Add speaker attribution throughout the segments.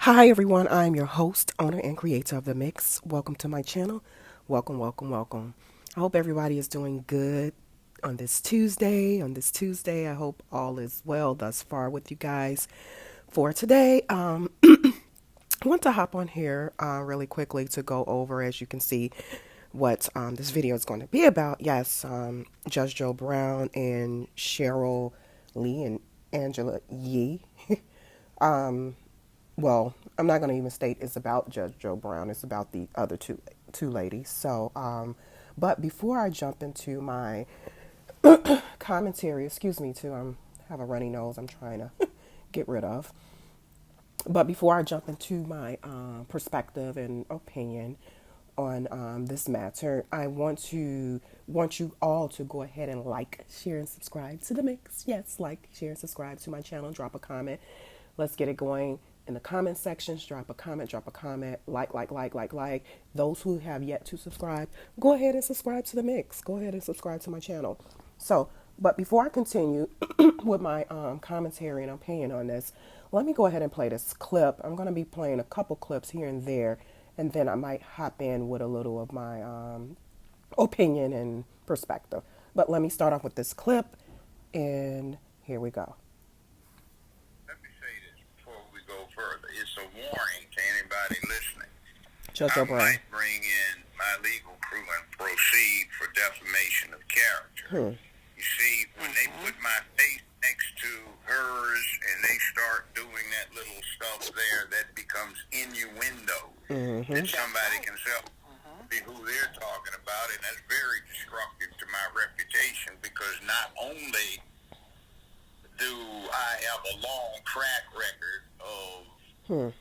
Speaker 1: Hi everyone, I'm your host, owner, and creator of The Mix. Welcome to my channel. Welcome, welcome, welcome. I hope everybody is doing good on this Tuesday. I hope all is well thus far with you guys. For today, I want to hop on here really quickly to go over, as you can see, what this video is going to be about. Yes, Judge Joe Brown and SHERYL Lee and Angela Yee. Well, I'm not going to even state it's about Judge Joe Brown. It's about the other two ladies. So, but before I jump into my commentary, excuse me, to have a runny nose, I'm trying to get rid of. But before I jump into my perspective and opinion on this matter, I want you all to go ahead and like, share, and subscribe to the mix. Yes, like, share, and subscribe to my channel. Drop a comment. Let's get it going in the comment sections. Drop a comment. Like. Those who have yet to subscribe, go ahead and subscribe to the mix. Go ahead and subscribe to my channel. So, but before I continue with my commentary and opinion on this, let me go ahead and play this clip. I'm going to be playing a couple clips here and there, and then I might hop in with a little of my opinion and perspective. But let me start off with this clip, and here we go.
Speaker 2: Let me say this before we go further. It's a warning to anybody listening.
Speaker 1: Judge
Speaker 2: I
Speaker 1: O'Brien.
Speaker 2: might bring in my legal crew and proceed for defamation of character. You see, when they put my face next to hers and they start doing that little stuff there, that becomes innuendo. That somebody can see who they're talking about, and that's very destructive to my reputation, because not only do I have a long track record of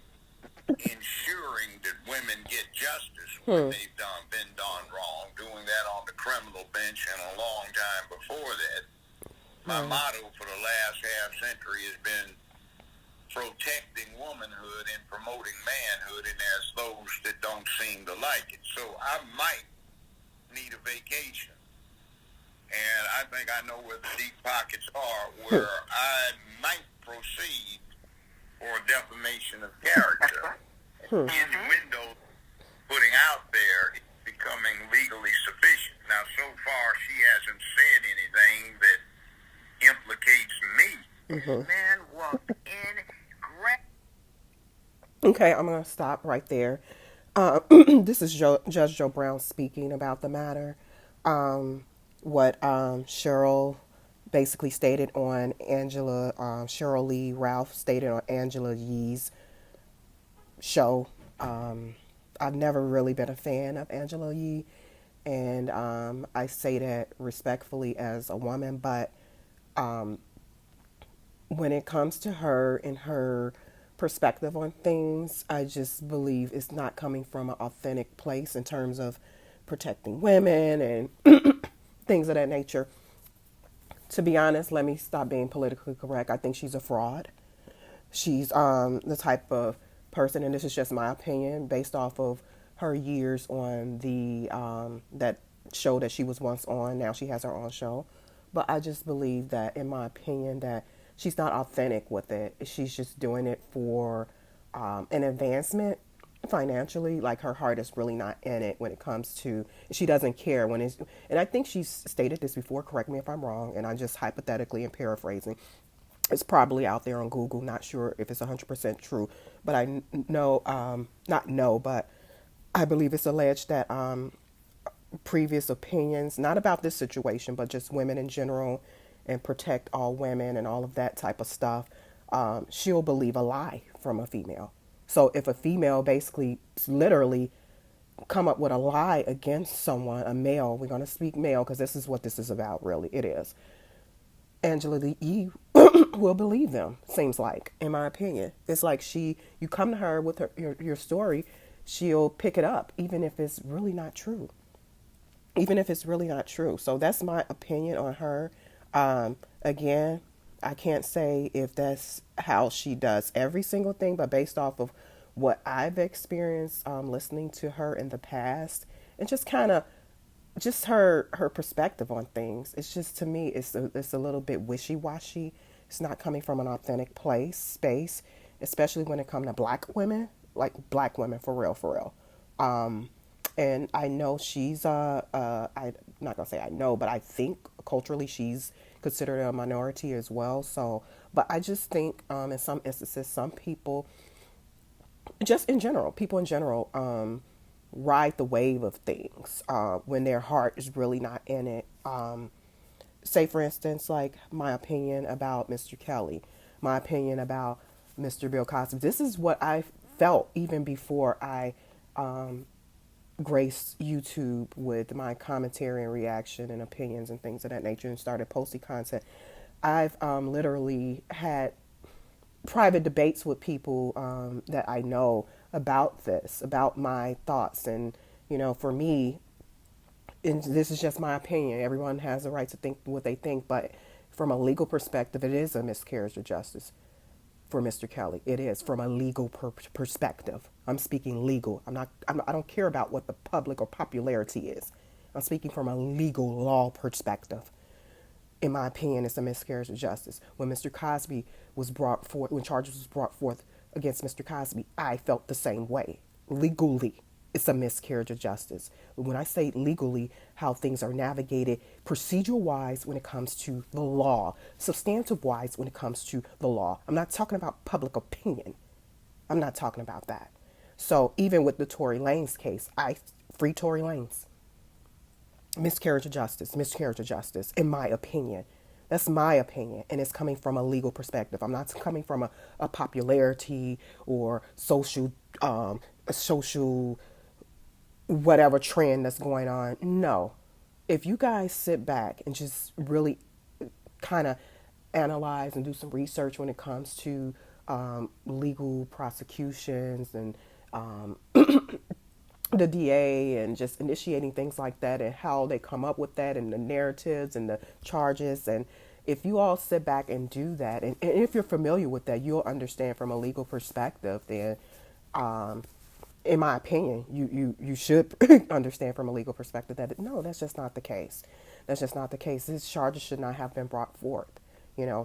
Speaker 2: ensuring that women get justice when they've been done wrong, doing that on the criminal bench and a long time before that. My motto for the last half century has been protecting womanhood and promoting manhood, and there's those that don't seem to like it. So I might need a vacation. And I think I know where the deep pockets are, where I might proceed for defamation of character. Innuendo putting out there is becoming legally sufficient. Now, so far, she hasn't said anything that implicates me. Man walked in,
Speaker 1: Okay, I'm going to stop right there. This is Judge Joe Brown speaking about the matter. What SHERYL basically stated on SHERYL Lee, Ralph stated on Angela Yee's show. I've never really been a fan of Angela Yee, and I say that respectfully as a woman, but when it comes to her and her perspective on things, I just believe it's not coming from an authentic place in terms of protecting women and things of that nature. To be honest, let me stop being politically correct. I think she's a fraud. She's the type of person, and this is just my opinion based off of her years on the that show that she was once on. Now she has her own show. But I just believe that, in my opinion, that she's not authentic with it. She's just doing it for an advancement financially. Like, her heart is really not in it when it comes to, she doesn't care when it's, and I think she's stated this before, correct me if I'm wrong, and I'm just hypothetically and paraphrasing. It's probably out there on Google, not sure if it's 100% true, but I know, but I believe it's alleged that previous opinions, not about this situation, but just women in general and protect all women and all of that type of stuff, she'll believe a lie from a female. So if a female basically literally come up with a lie against someone, a male, we're going to speak male because this is what this is about, really, it is. Angela Yee will believe them, seems like, in my opinion. It's like you come to her with your story, she'll pick it up, even if it's really not true. So that's my opinion on her. Again, I can't say if that's how she does every single thing, but based off of what I've experienced listening to her in the past, and just kind of just her perspective on things, it's just, to me, it's a little bit wishy-washy. It's not coming from an authentic space, especially when it comes to black women, like black women for real, for real. And I know she's I'm not gonna say I know, but I think culturally she's considered a minority as well. So, but I just think in some instances, some people, just in general, people in general, ride the wave of things when their heart is really not in it. Say, for instance, like my opinion about Mr. Kelly, my opinion about Mr. Bill Cosby. This is what I felt even before I graced YouTube with my commentary and reaction and opinions and things of that nature and started posting content. I've literally had private debates with people that I know about this, about my thoughts. And, for me, and this is just my opinion. Everyone has the right to think what they think, but from a legal perspective, it is a miscarriage of justice for Mr. Kelly. It is from a legal perspective. I'm speaking legal. I don't care about what the public or popularity is. I'm speaking from a legal law perspective. In my opinion, it's a miscarriage of justice. When Mr. Cosby was brought forth, when charges was brought forth against Mr. Cosby, I felt the same way. Legally, it's a miscarriage of justice. When I say legally, how things are navigated procedural-wise when it comes to the law, substantive-wise when it comes to the law. I'm not talking about public opinion. I'm not talking about that. So even with the Tory Lanez case, I free Tory Lanez. Miscarriage of justice, in my opinion. That's my opinion, and it's coming from a legal perspective. I'm not coming from a popularity or social whatever trend that's going on. No. If you guys sit back and just really kind of analyze and do some research when it comes to legal prosecutions and the DA and just initiating things like that and how they come up with that and the narratives and the charges. And if you all sit back and do that, and if you're familiar with that, you'll understand from a legal perspective, then in my opinion, you should understand from a legal perspective that no, that's just not the case. That's just not the case. These charges should not have been brought forth.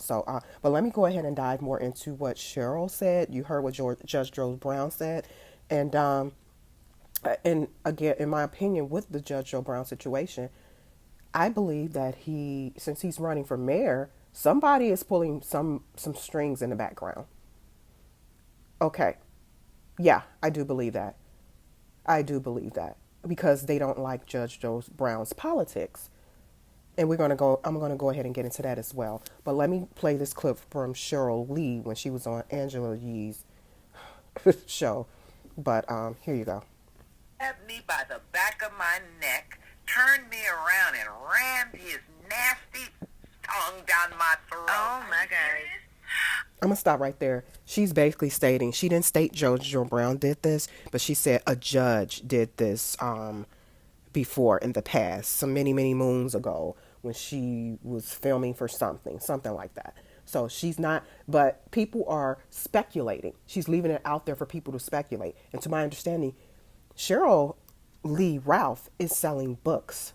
Speaker 1: So, but let me go ahead and dive more into what SHERYL said. You heard what Judge Joe Brown said. And again, in my opinion, with the Judge Joe Brown situation, I believe that since he's running for mayor, somebody is pulling some strings in the background. Okay. Yeah, I do believe that. Because they don't like Judge Joe Brown's politics. And I'm going to go ahead and get into that as well. But let me play this clip from SHERYL Lee when she was on Angela Yee's show. But here you go.
Speaker 2: Grabbed me by the back of my neck, turned me around, and rammed his nasty tongue down my throat. Oh, my God.
Speaker 1: I'm going to stop right there. She's basically stating, she didn't state Judge Joe Brown did this, but she said a judge did this before in the past, some many, many moons ago when she was filming for something like that. So she's not, but people are speculating. She's leaving it out there for people to speculate. And to my understanding, SHERYL Lee Ralph is selling books.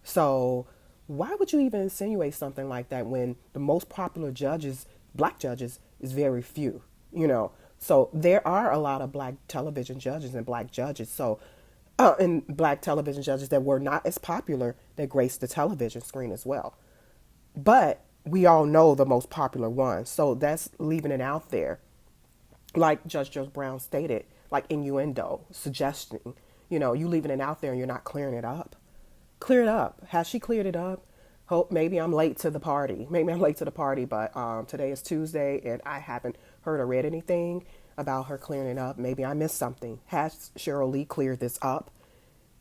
Speaker 1: So why would you even insinuate something like that when the most popular judges, black judges, is very few, So there are a lot of black television judges and black judges. So, and black television judges that were not as popular that graced the television screen as well. But we all know the most popular ones. So that's leaving it out there. Like Judge Joe Brown stated, like innuendo, suggesting, you leaving it out there and you're not clearing it up. Clear it up. Has she cleared it up? Hope maybe I'm late to the party. But today is Tuesday and I haven't heard or read anything about her clearing it up. Maybe I missed something. Has SHERYL Lee cleared this up?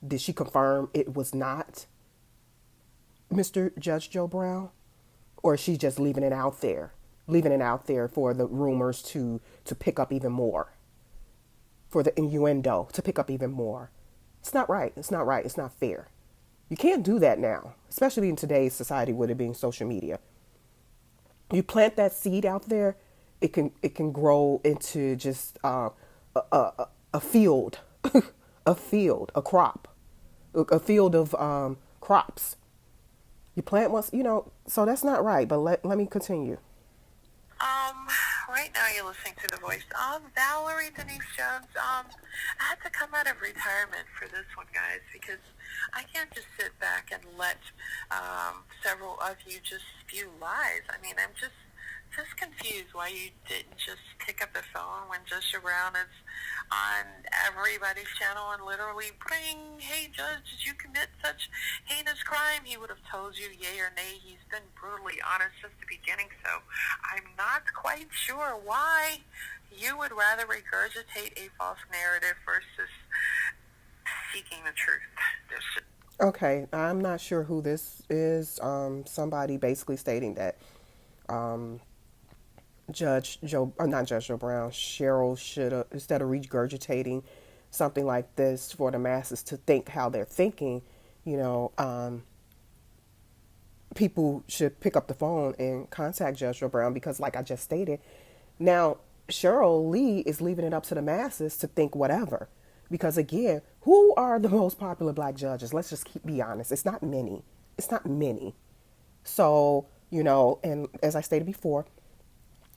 Speaker 1: Did she confirm it was not Mr. Judge Joe Brown? Or is she just leaving it out there for the rumors to pick up even more? For the innuendo to pick up even more. It's not right. It's not fair. You can't do that now, especially in today's society with it being social media. You plant that seed out there, it can grow into just a field, a crop, a field of crops. You plant once, so that's not right. But let me continue.
Speaker 3: Right now you're listening to the voice of Valerie Denise Jones. I had to come out of retirement for this one, guys, because I can't just sit back and let several of you just spew lies. I mean, I'm just confused why you didn't just pick up the phone when Judge Brown is on everybody's channel and literally bring, hey, Judge, did you commit such heinous crime? He would have told you yay or nay. He's been brutally honest since the beginning, so I'm not quite sure why you would rather regurgitate a false narrative versus seeking the truth.
Speaker 1: Okay, I'm not sure who this is. Somebody basically stating that not Judge Joe Brown, Cheryl should have, instead of regurgitating something like this for the masses to think how they're thinking, people should pick up the phone and contact Judge Joe Brown because, like I just stated, now SHERYL Lee is leaving it up to the masses to think whatever. Because again, who are the most popular black judges? Let's just be honest. It's not many. It's not many. So, and as I stated before,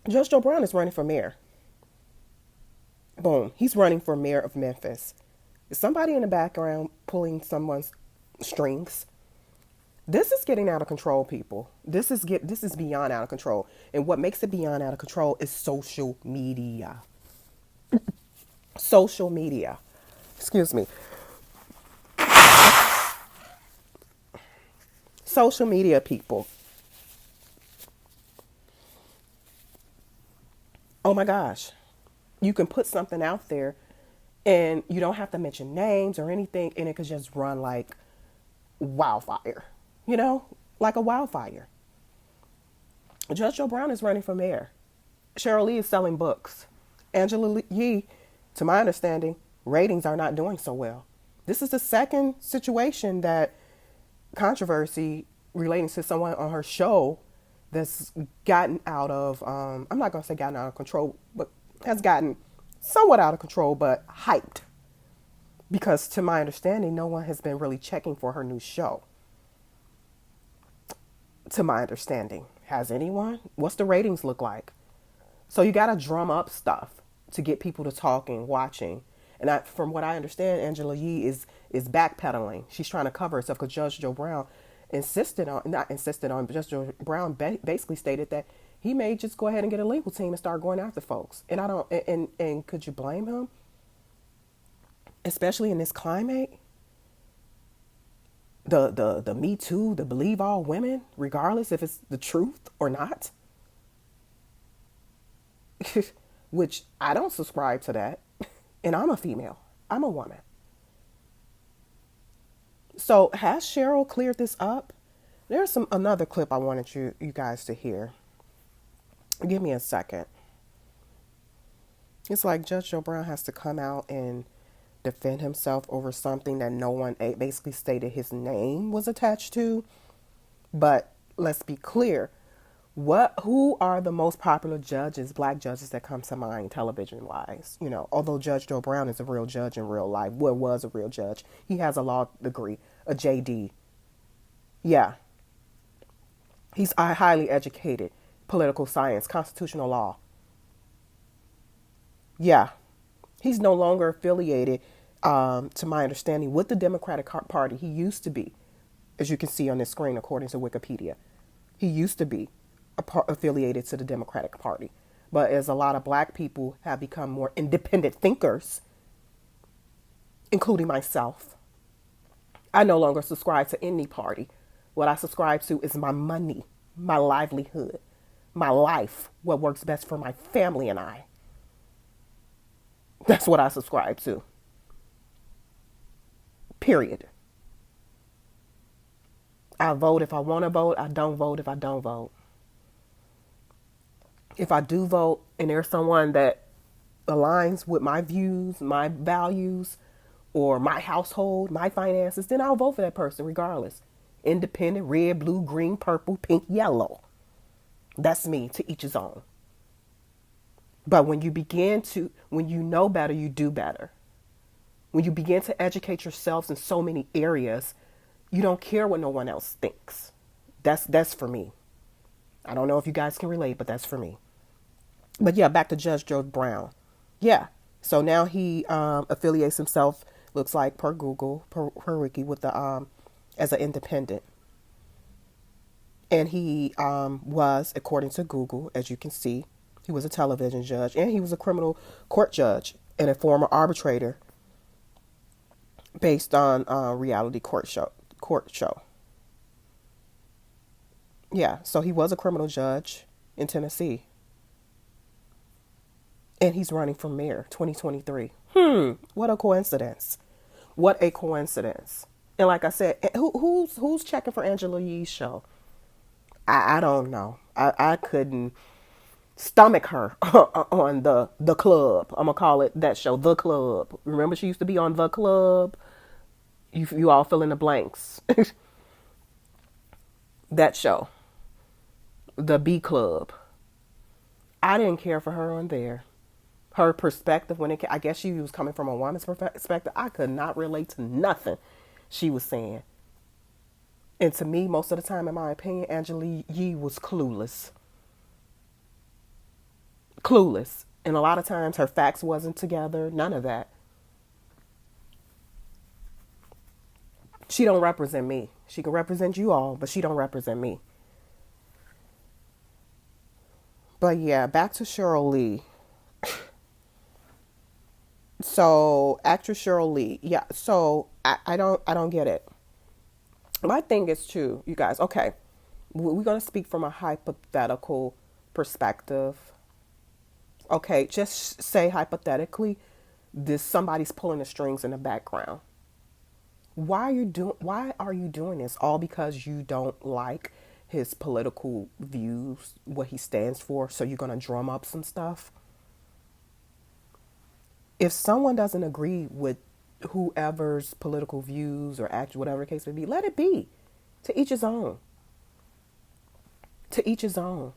Speaker 1: Judge Joe Brown is running for mayor. Boom. He's running for mayor of Memphis. Is somebody in the background pulling someone's strings? This is getting out of control, people. This is beyond out of control. And what makes it beyond out of control is social media. Social media. Excuse me. Social media, people. Oh my gosh. You can put something out there and you don't have to mention names or anything, and it could just run like wildfire. Like a wildfire. Judge Joe Brown is running for mayor. SHERYL Lee is selling books. Angela Yee, to my understanding, ratings are not doing so well. This is the second situation that controversy relating to someone on her show that's gotten out of, I'm not going to say gotten out of control, but has gotten somewhat out of control, but hyped. Because to my understanding, no one has been really checking for her new show. To my understanding. Has anyone? What's the ratings look like? So you got to drum up stuff to get people to talking, watching. And from what I understand, Angela Yee is backpedaling. She's trying to cover herself because Judge Joe Brown Judge Joe Brown basically stated that he may just go ahead and get a legal team and start going after folks. And I don't, and could you blame him? Especially in this climate? The Me Too, the believe all women, regardless if it's the truth or not. Which I don't subscribe to that. And I'm a female. I'm a woman. So has SHERYL cleared this up? There's another clip I wanted you guys to hear. Give me a second. It's like Judge Joe Brown has to come out and defend himself over something that no one basically stated his name was attached to. But let's be clear. Who are the most popular judges, black judges that come to mind television wise? Although Judge Joe Brown is a real judge in real life, was a real judge. He has a law degree, a JD. Yeah. He's highly educated, political science, constitutional law. Yeah. He's no longer affiliated, to my understanding, with the Democratic Party. He used to be, as you can see on this screen, according to Wikipedia. He used to be affiliated to the Democratic Party. But as a lot of black people have become more independent thinkers, including myself, I no longer subscribe to any party. What I subscribe to is my money, my livelihood, my life, what works best for my family and I. That's what I subscribe to. Period. I vote if I want to vote. I don't vote if I don't vote. If I do vote and there's someone that aligns with my views, my values, or my household, my finances, then I'll vote for that person regardless. Independent, red, blue, green, purple, pink, yellow. That's me, to each his own. But when you know better, you do better. When you begin to educate yourselves in so many areas, you don't care what no one else thinks. That's for me. I don't know if you guys can relate, but that's for me. But yeah, back to Judge Joe Brown. Yeah. So now he affiliates himself, looks like per Google, per Wiki, with the as an independent. And he was, according to Google, as you can see, he was a television judge and he was a criminal court judge and a former arbitrator based on reality court show. Yeah, so he was a criminal judge in Tennessee. And he's running for mayor 2023. What a coincidence. What a coincidence. And like I said, who's checking for Angela Yee's show? I don't know. I couldn't stomach her on the club. I'm gonna call it that show, The Club. Remember she used to be on The Club? You all fill in the blanks. That show. The B Club. I didn't care for her on there. Her perspective I guess she was coming from a woman's perspective. I could not relate to nothing she was saying. And to me, most of the time, in my opinion, Angela Yee was clueless. Clueless. And a lot of times her facts wasn't together. None of that. She don't represent me. She can represent you all, but she don't represent me. But yeah, back to SHERYL Lee. So actress SHERYL Lee. Yeah, so I don't get it. My thing is too, you guys, okay, we're going to speak from a hypothetical perspective. Okay, just say hypothetically, somebody's pulling the strings in the background. Why are you doing this? All because you don't like his political views, what he stands for, so you're going to drum up some stuff? If someone doesn't agree with whoever's political views or act, whatever the case may be, let it be. To each his own. To each his own.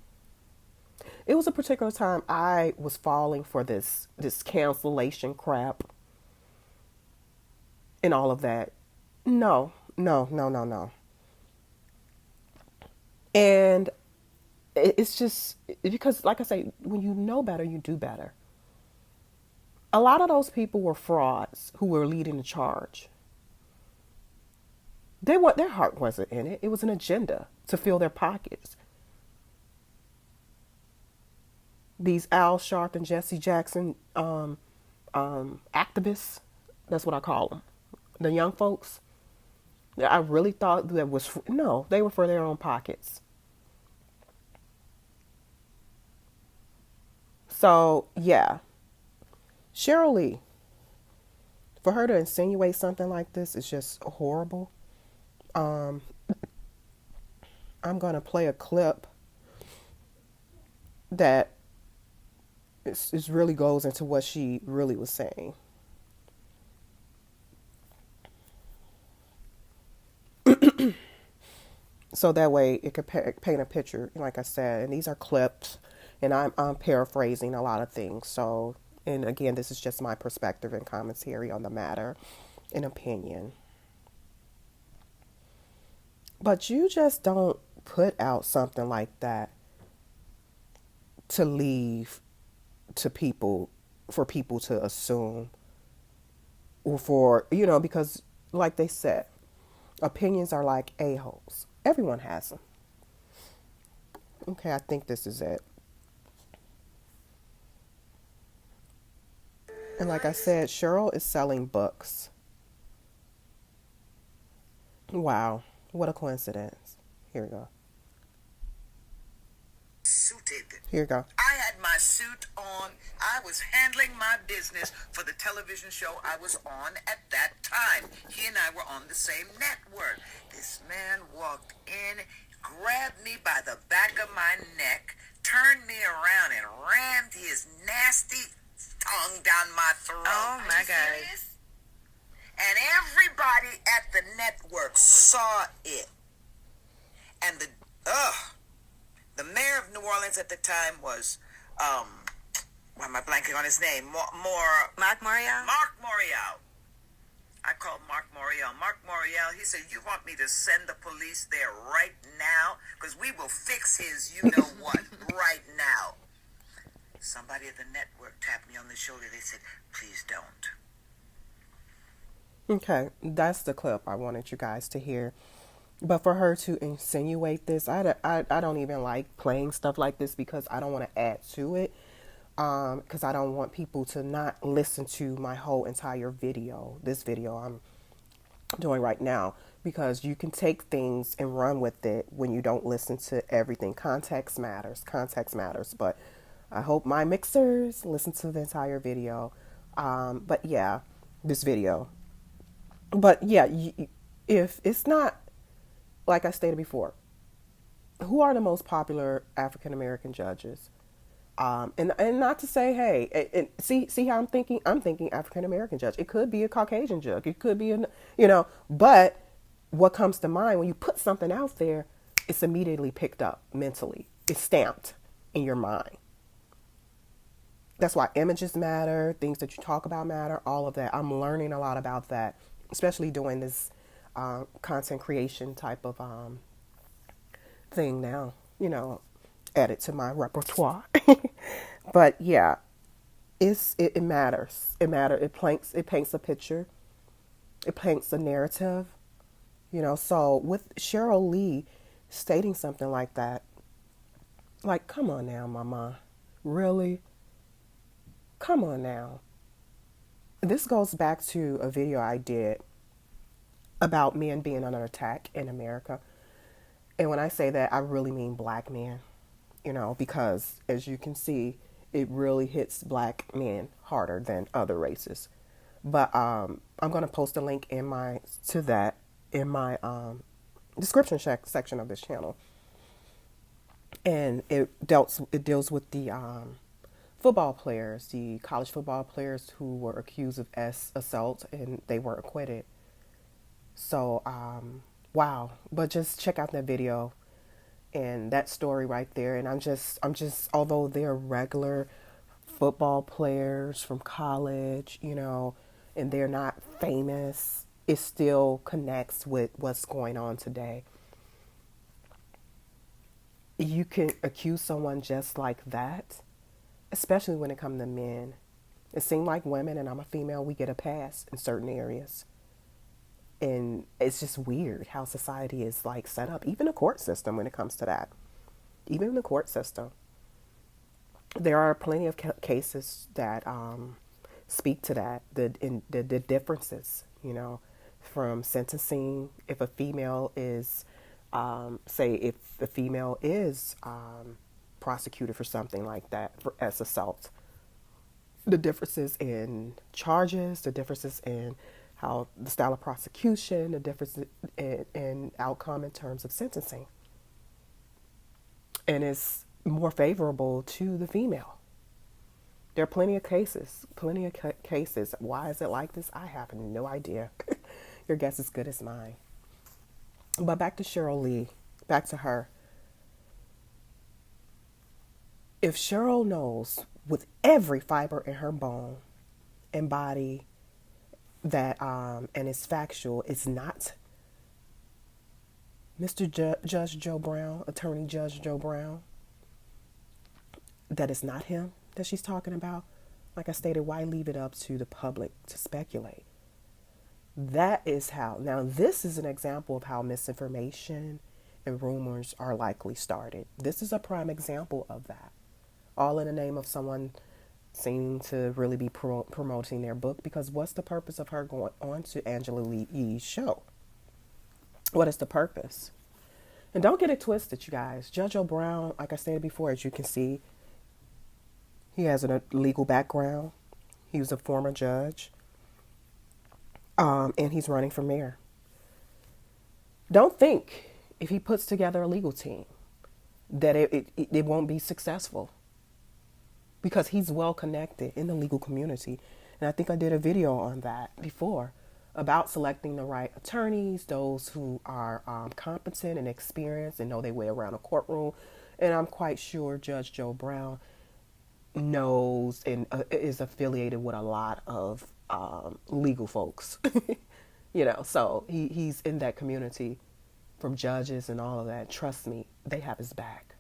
Speaker 1: It was a particular time I was falling for this cancellation crap and all of that. No. And it's just because, like I say, when you know better, you do better. A lot of those people were frauds who were leading the charge. Their heart wasn't in it. It was an agenda to fill their pockets. These Al Sharpton, Jesse Jackson activists, that's what I call them. The young folks, I really thought that they were for their own pockets. So, yeah. SHERYL Lee, for her to insinuate something like this is just horrible. I'm going to play a clip that is really goes into what she really was saying. So that way it could paint a picture, like I said. And these are clips, and I'm paraphrasing a lot of things. So, and again, this is just my perspective and commentary on the matter and opinion. But you just don't put out something like that to leave to people, for people to assume, or for, because like they said, opinions are like a-holes. Everyone has them. Okay, I think this is it. And like I said, SHERYL is selling books. Wow, what a coincidence. Here we go.
Speaker 4: Suited.
Speaker 1: Here we go.
Speaker 4: I had my suit on. I was handling my business for the television show I was on at that time. He and I were on the same network. This man walked in, grabbed me by the back of my neck, turned me around, and rammed his nasty tongue down my throat.
Speaker 3: Oh, my God.
Speaker 4: And everybody at the network saw it. And the mayor of New Orleans at the time was, why am I blanking on his name?
Speaker 3: Mark Morial?
Speaker 4: Mark Morial. I called Mark Morial. Mark Morial, he said, you want me to send the police there right now? Because we will fix his you-know-what right now. Somebody at the network tapped me on the shoulder. They said, please don't.
Speaker 1: Okay, that's the clip I wanted you guys to hear. But for her to insinuate this, I don't even like playing stuff like this because I don't want to add to it. Because I don't want people to not listen to my whole entire video, this video I'm doing right now, because you can take things and run with it when you don't listen to everything. Context matters, but I hope my mixers listen to the entire video. But yeah, this video. But yeah, if it's not, like I stated before, who are the most popular African American judges? And not to say, hey, and see how I'm thinking. I'm thinking African American judge. It could be a Caucasian judge. It could be But what comes to mind when you put something out there, it's immediately picked up mentally. It's stamped in your mind. That's why images matter. Things that you talk about matter. All of that. I'm learning a lot about that, especially doing this content creation type of thing now. Add it to my repertoire. But yeah, it matters. It paints a picture. It paints a narrative. So with SHERYL Lee stating something like that, like, come on now, mama. Really? Come on now. This goes back to a video I did about men being under attack in America. And when I say that, I really mean black men. Because as you can see, it really hits black men harder than other races. But I'm going to post a link in my description section of this channel. And it deals with the football players, the college football players who were accused of assault and they were acquitted. So, wow. But just check out that video. And that story right there. And I'm just, although they're regular football players from college, and they're not famous, it still connects with what's going on today. You can accuse someone just like that, especially when it comes to men. It seems like women, and I'm a female, we get a pass in certain areas. And it's just weird how society is like set up, even the court system when it comes to that. Even the court system. There are plenty of cases that speak to that, the differences, from sentencing. If a female is, if the female is prosecuted for something like that, as assault, the differences in charges, the differences in how the style of prosecution, the difference in outcome in terms of sentencing. And it's more favorable to the female. There are plenty of cases. Why is it like this? I have no idea. Your guess is as good as mine. But back to SHERYL Lee, back to her. If SHERYL knows with every fiber in her bone and body that, and it's factual, it's not Mr. Judge Joe Brown, Attorney Judge Joe Brown, that it's not him that she's talking about, like I stated, why leave it up to the public to speculate? That is how, now this is an example of how misinformation and rumors are likely started. This is a prime example of that. All in the name of someone seeming to really be promoting their book, because what's the purpose of her going on to Angela Yee's show? What is the purpose? And don't get it twisted, you guys. Judge O'Brown, like I stated before, as you can see, he has a legal background. He was a former judge. And he's running for mayor. Don't think if he puts together a legal team that it won't be successful, because he's well connected in the legal community. And I think I did a video on that before about selecting the right attorneys, those who are competent and experienced and know their way around a courtroom. And I'm quite sure Judge Joe Brown knows and is affiliated with a lot of legal folks. So he's in that community from judges and all of that. Trust me, they have his back.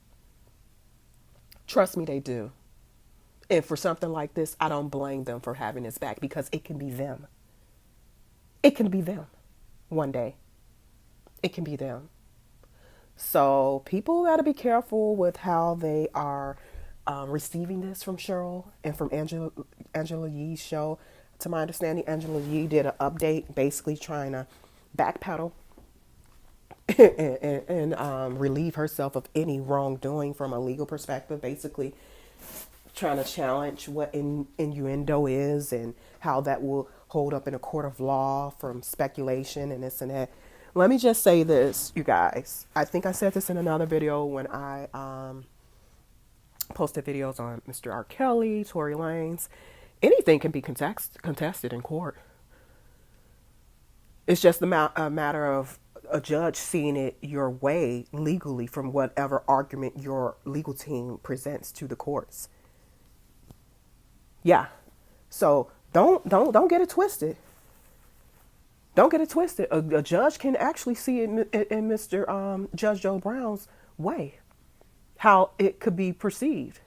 Speaker 1: Trust me, they do. And for something like this, I don't blame them for having his back, because it can be them. It can be them one day. It can be them. So people got to be careful with how they are receiving this from SHERYL and from Angela Yee's show. To my understanding, Angela Yee did an update basically trying to backpedal and relieve herself of any wrongdoing from a legal perspective, basically trying to challenge what innuendo is and how that will hold up in a court of law from speculation and this and that. Let me just say this, you guys. I think I said this in another video when I posted videos on Mr. R. Kelly, Tory Lanez. Anything can be contested in court. It's just a matter of a judge seeing it your way legally from whatever argument your legal team presents to the courts. Yeah. So don't get it twisted. Don't get it twisted. A judge can actually see it in Mr. Judge Joe Brown's way, how it could be perceived,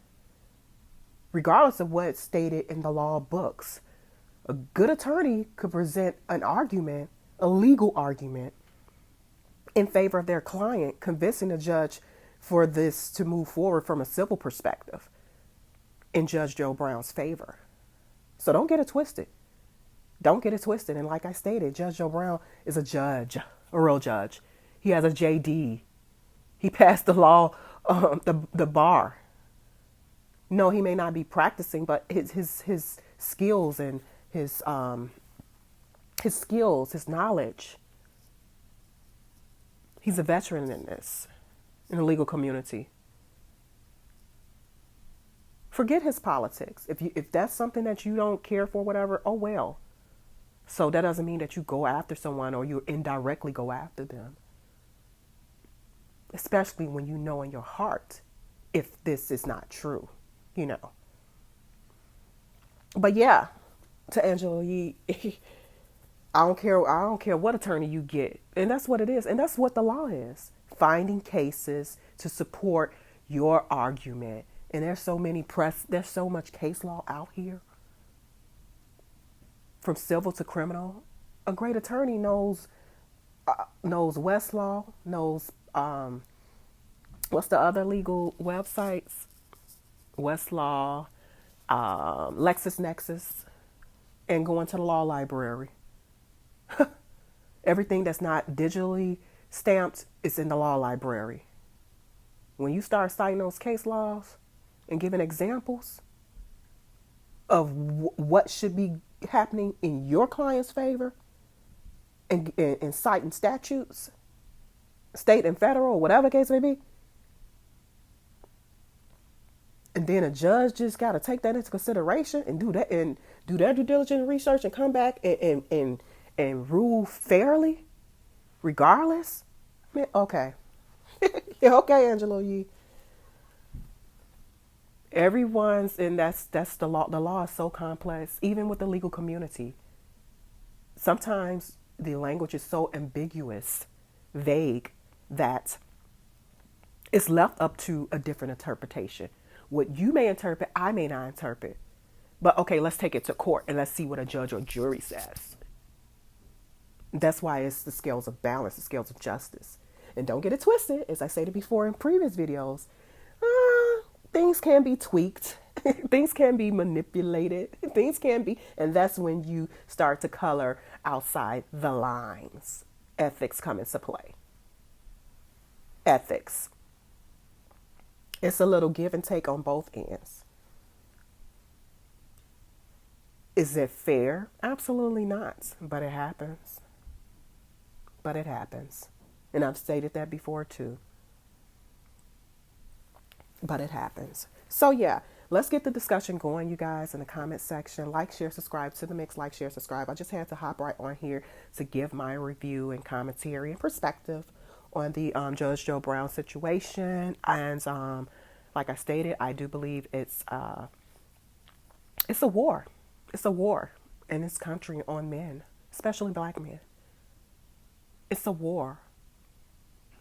Speaker 1: regardless of what's stated in the law books. A good attorney could present an argument, a legal argument, in favor of their client, convincing the judge for this to move forward from a civil perspective in Judge Joe Brown's favor. So don't get it twisted. Don't get it twisted. And like I stated, Judge Joe Brown is a judge, a real judge. He has a JD. He passed the law, the bar. No, he may not be practicing, but his skills and his knowledge. He's a veteran in this, in the legal community. Forget his politics. If that's something that you don't care for, whatever, oh well. So that doesn't mean that you go after someone or you indirectly go after them. Especially when you know in your heart if this is not true, you know. But yeah, to Angela Yee, I don't care what attorney you get. And that's what it is. And that's what the law is. Finding cases to support your argument. And there's so much case law out here. From civil to criminal. A great attorney knows Westlaw, knows what's the other legal websites? Westlaw, LexisNexis, and going to the law library. Everything that's not digitally stamped is in the law library. When you start citing those case laws and giving examples of what should be happening in your client's favor and citing statutes, state and federal, whatever the case may be, and then a judge just got to take that into consideration and do that and do their due diligence research and come back and rule fairly, regardless. Man, okay. Yeah, okay, Angela Yee. Everyone's, and that's the law. The law is so complex, even with the legal community. Sometimes the language is so ambiguous, vague, that it's left up to a different interpretation. What you may interpret, I may not interpret. But okay, let's take it to court and let's see what a judge or jury says. That's why it's the scales of balance, the scales of justice. And don't get it twisted, as I stated before in previous videos, things can be tweaked, things can be manipulated, things can be, and that's when you start to color outside the lines. Ethics come into play. Ethics. It's a little give and take on both ends. Is it fair? Absolutely not, but it happens. But it happens. And I've stated that before too. But it happens. So yeah, let's get the discussion going, you guys, in the comment section. Like, share, subscribe to the mix. Like, share, subscribe. I just had to hop right on here to give my review and commentary and perspective on the Judge Joe Brown situation. And like I stated, I do believe it's a war. It's a war in this country on men, especially black men. It's a war.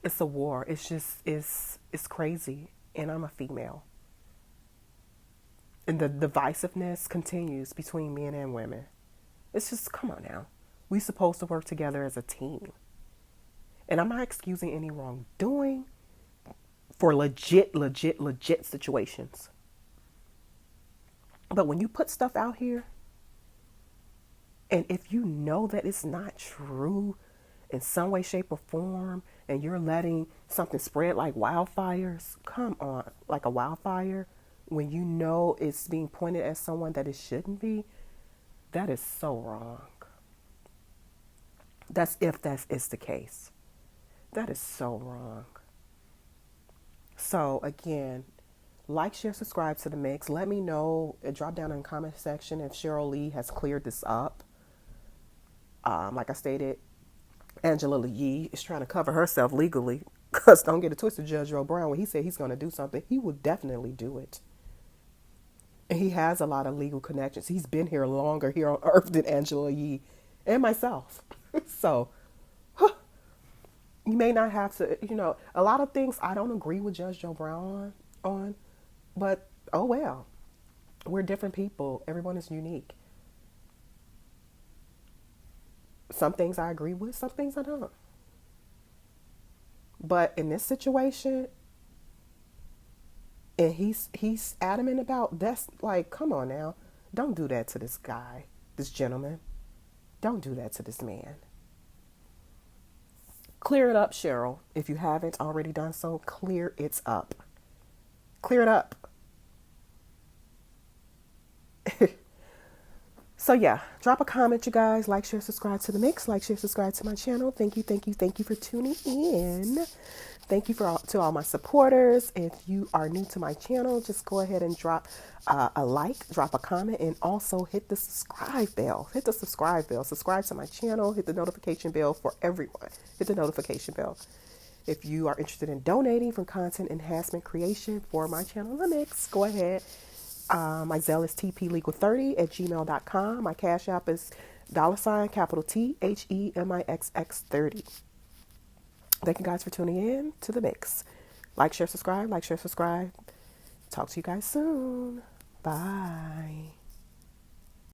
Speaker 1: It's a war. It's just, it's crazy. And I'm a female. And the divisiveness continues between men and women. It's just, come on now. We supposed to work together as a team. And I'm not excusing any wrongdoing for legit situations. But when you put stuff out here, and if you know that it's not true in some way, shape, or form, and you're letting something spread like wildfires, come on, like a wildfire, when you know it's being pointed at someone that it shouldn't be, that is so wrong. That's if that is the case. That is so wrong. So again, like, share, subscribe to the mix. Let me know, drop down in the comment section if SHERYL Lee has cleared this up. Like I stated, Angela Yee is trying to cover herself legally, because don't get it twisted, Judge Joe Brown, when he said he's going to do something, he will definitely do it. And he has a lot of legal connections. He's been here longer here on earth than Angela Yee and myself. So you may not have to, a lot of things I don't agree with Judge Joe Brown on, but oh well. We're different people. Everyone is unique. Some things I agree with, some things I don't. But in this situation, and he's adamant about, that's like, come on now. Don't do that to this guy, this gentleman. Don't do that to this man. Clear it up, SHERYL. If you haven't already done so, clear it up. Clear it up. So yeah, drop a comment, you guys. Like, share, subscribe to the mix. Like, share, subscribe to my channel. Thank you for tuning in. Thank you to all my supporters. If you are new to my channel, just go ahead and drop a like, drop a comment, and also hit the subscribe bell. Hit the subscribe bell. Subscribe to my channel. Hit the notification bell for everyone. Hit the notification bell. If you are interested in donating for content enhancement creation for my channel, The Mix, go ahead. My Zelle is tplegal30@gmail.com. My Cash App is $THEMIXX30. Thank you guys for tuning in to The Mix. Like, share, subscribe. Like, share, subscribe. Talk to you guys soon. Bye.